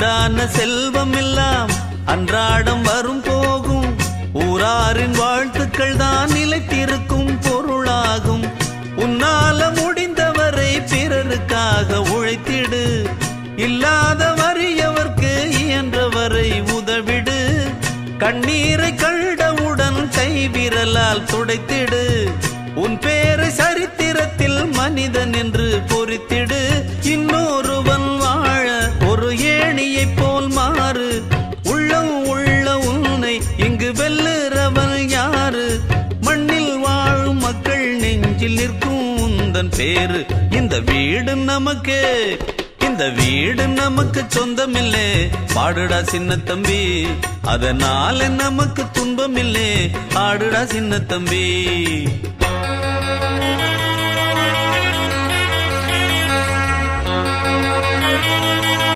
உண்டான செல்வம் எல்லாம் அன்றாடம் வரும் போகும். ஊராரின் வாழ்த்துக்கள் தான் நிலைத்திருக்கும் பொருளாகும். உன்னால முடிந்தவரை பிறருக்காக உழைத்திடு. இல்லாத வறியவர்க்கு இயன்றவரை உதவிடு. கண்ணீரை கண்டவுடன் கைவிரலால் துடைத்திடு. உன் பேரை சரித்திரத்தில் மனிதன் என்று பொறித்திடு. இன்னொருவன் வாழ ஒரு ஏணியைப் போல் மாறு. உள்ளம் உள்ள உன்னை இங்கு வெல்லுறவன் யாரு? மண்ணில் வாழும் மக்கள் நெஞ்சில் நிற்கும் உந்தன் பேரு. இந்த வீடு நமக்கு, இந்த வீடு நமக்கு சொந்தமில்லே. பாடுடா சின்ன தம்பி, அதனால நமக்கு துன்பமில்லே. ஆடுடா சின்ன தம்பி.